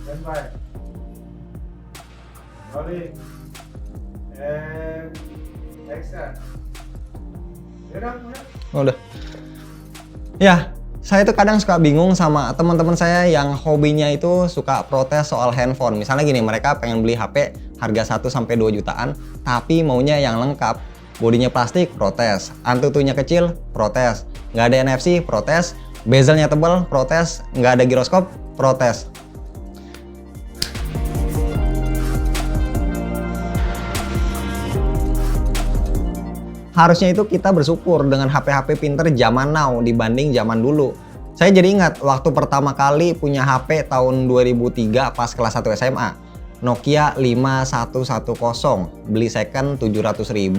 Standby. Rolling. And action. Udah. Oh, udah. Ya, saya tuh kadang suka bingung sama teman-teman saya yang hobinya itu suka protes soal handphone. Misalnya gini, mereka pengen beli HP harga 1 sampai 2 jutaan, tapi maunya yang lengkap. Bodinya plastik, protes. Antutunya kecil, protes. Nggak ada NFC, protes. Bezelnya tebal, protes. Nggak ada giroskop, protes. Harusnya itu kita bersyukur dengan HP-HP pinter zaman now dibanding zaman dulu. Saya jadi ingat waktu pertama kali punya HP tahun 2003 pas kelas 1 SMA. Nokia 5110, beli second 700.000,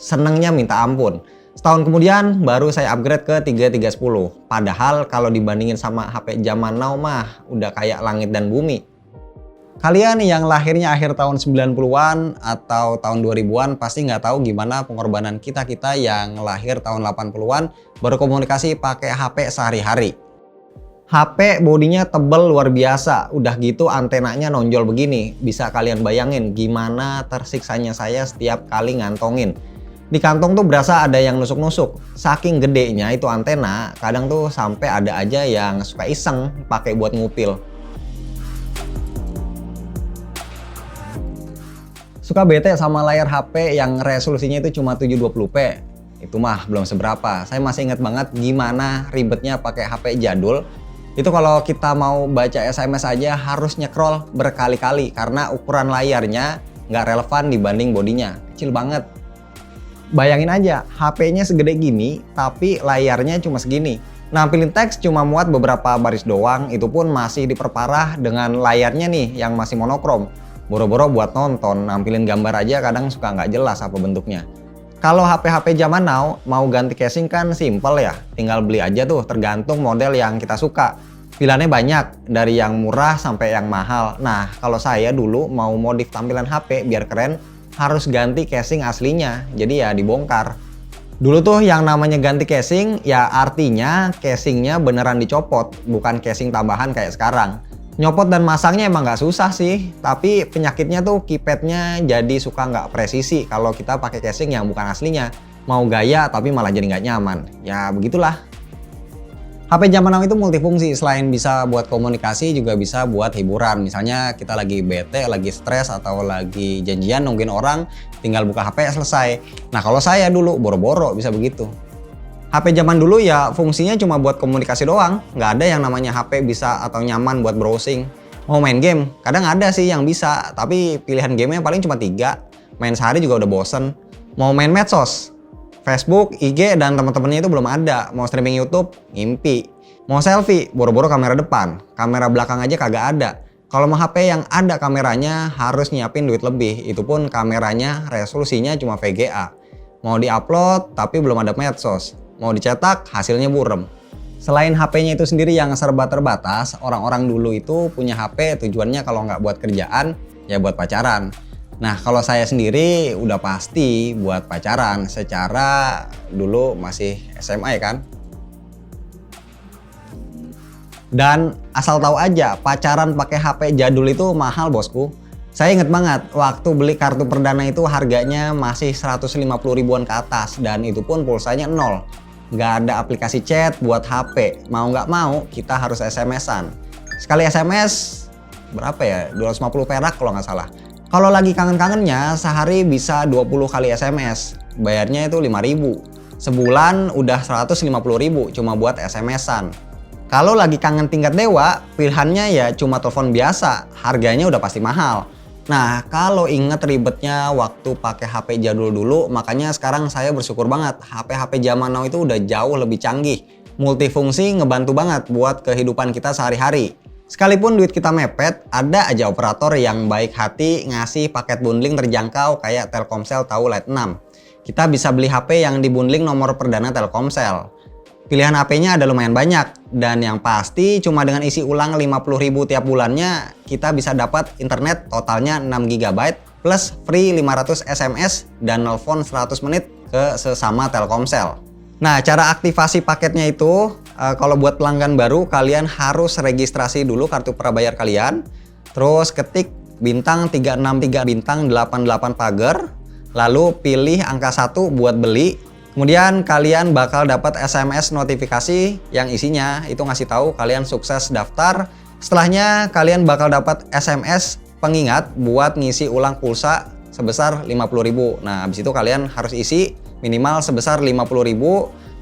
senengnya minta ampun. Setahun kemudian baru saya upgrade ke 3310. Padahal kalau dibandingin sama HP zaman now mah udah kayak langit dan bumi. Kalian yang lahirnya akhir tahun 90-an atau tahun 2000-an pasti nggak tahu gimana pengorbanan kita-kita yang lahir tahun 80-an berkomunikasi pakai HP sehari-hari. HP bodinya tebel luar biasa, udah gitu antenanya nonjol begini. Bisa kalian bayangin gimana tersiksanya saya setiap kali ngantongin. Di kantong tuh berasa ada yang nusuk-nusuk. Saking gedenya itu antena, kadang tuh sampai ada aja yang suka iseng pakai buat ngupil. Suka bete sama layar HP yang resolusinya itu cuma 720p. Itu mah belum seberapa. Saya masih ingat banget gimana ribetnya pakai HP jadul. Itu kalau kita mau baca SMS aja harus nyekrol berkali-kali karena ukuran layarnya nggak relevan dibanding bodinya. Kecil banget. Bayangin aja, HP-nya segede gini tapi layarnya cuma segini. Nampilin teks cuma muat beberapa baris doang, itu pun masih diperparah dengan layarnya nih yang masih monokrom. Boro-boro buat nonton, nampilin gambar aja kadang suka nggak jelas apa bentuknya. Kalau HP-HP zaman now, mau ganti casing kan simple ya. Tinggal beli aja tuh, tergantung model yang kita suka. Pilihannya banyak, dari yang murah sampai yang mahal. Nah, kalau saya dulu mau modif tampilan HP biar keren, harus ganti casing aslinya. Jadi ya dibongkar. Dulu tuh yang namanya ganti casing, ya artinya casingnya beneran dicopot, bukan casing tambahan kayak sekarang. Nyopot dan masangnya emang nggak susah sih, tapi penyakitnya tuh keypadnya jadi suka nggak presisi kalau kita pakai casing yang bukan aslinya. Mau gaya tapi malah jadi nggak nyaman. Ya begitulah. HP zaman now itu multifungsi, selain bisa buat komunikasi juga bisa buat hiburan. Misalnya kita lagi bete, lagi stres atau lagi janjian nungguin orang, tinggal buka HP selesai. Nah kalau saya dulu boro-boro bisa begitu. HP zaman dulu ya fungsinya cuma buat komunikasi doang, nggak ada yang namanya HP bisa atau nyaman buat browsing. Mau main game, kadang ada sih yang bisa, tapi pilihan gamenya paling cuma 3, main sehari juga udah bosen. Mau main medsos, Facebook, IG, dan teman-temannya itu belum ada. Mau streaming YouTube, ngimpi. Mau selfie, boro-boro kamera depan, kamera belakang aja kagak ada. Kalau mau HP yang ada kameranya harus nyiapin duit lebih, itu pun kameranya resolusinya cuma VGA. Mau di-upload tapi belum ada medsos. Mau dicetak, hasilnya burem. Selain HP-nya itu sendiri yang serba terbatas, orang-orang dulu itu punya HP tujuannya kalau nggak buat kerjaan, ya buat pacaran. Nah, kalau saya sendiri udah pasti buat pacaran, secara dulu masih SMA ya kan. Dan asal tahu aja, pacaran pakai HP jadul itu mahal bosku. Saya inget banget, waktu beli kartu perdana itu harganya masih 150 ribuan ke atas, dan itu pun pulsanya 0. Nggak ada aplikasi chat buat HP, mau nggak mau kita harus SMS-an. Sekali SMS berapa ya? 250 perak kalau nggak salah. Kalau lagi kangen-kangennya sehari bisa 20 kali SMS, bayarnya itu 5.000. Sebulan udah 150.000 cuma buat SMS-an. Kalau lagi kangen tingkat dewa, pilihannya ya cuma telepon biasa, harganya udah pasti mahal. Nah, kalau inget ribetnya waktu pakai HP jadul dulu, makanya sekarang saya bersyukur banget HP-HP zaman now itu udah jauh lebih canggih. Multifungsi ngebantu banget buat kehidupan kita sehari-hari. Sekalipun duit kita mepet, ada aja operator yang baik hati ngasih paket bundling terjangkau kayak Telkomsel Tahu Lite 6. Kita bisa beli HP yang dibundling nomor perdana Telkomsel. Pilihan HP-nya ada lumayan banyak, dan yang pasti cuma dengan isi ulang 50.000 tiap bulannya, kita bisa dapat internet totalnya 6 GB plus free 500 SMS dan nelpon 100 menit ke sesama Telkomsel. Nah, cara aktivasi paketnya itu, kalau buat pelanggan baru, kalian harus registrasi dulu kartu prabayar kalian. terus ketik bintang 363 bintang 88 pagar, lalu pilih angka 1 buat beli. Kemudian kalian bakal dapat SMS notifikasi yang isinya itu ngasih tahu kalian sukses daftar. Setelahnya kalian bakal dapat SMS pengingat buat ngisi ulang pulsa sebesar 50.000. Nah, habis itu kalian harus isi minimal sebesar 50.000.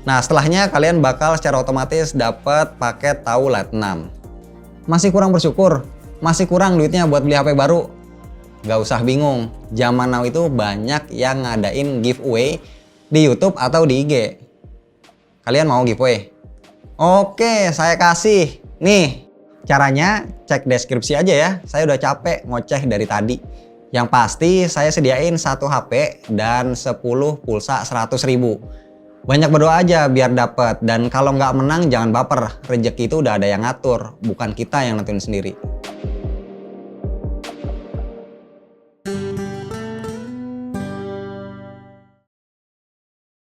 Nah, setelahnya kalian bakal secara otomatis dapat paket tahu Lite 6. Masih kurang bersyukur? Masih kurang duitnya buat beli HP baru? Gak usah bingung, zaman now itu banyak yang ngadain giveaway di YouTube atau di IG. Kalian mau giveaway? Oke, saya kasih. Nih, caranya cek deskripsi aja ya. Saya udah capek ngoceh dari tadi. Yang pasti saya sediain 1 HP dan 10 pulsa 100.000. Banyak berdoa aja biar dapet. Dan kalau nggak menang jangan baper. Rezeki itu udah ada yang ngatur, bukan kita yang nentuin sendiri.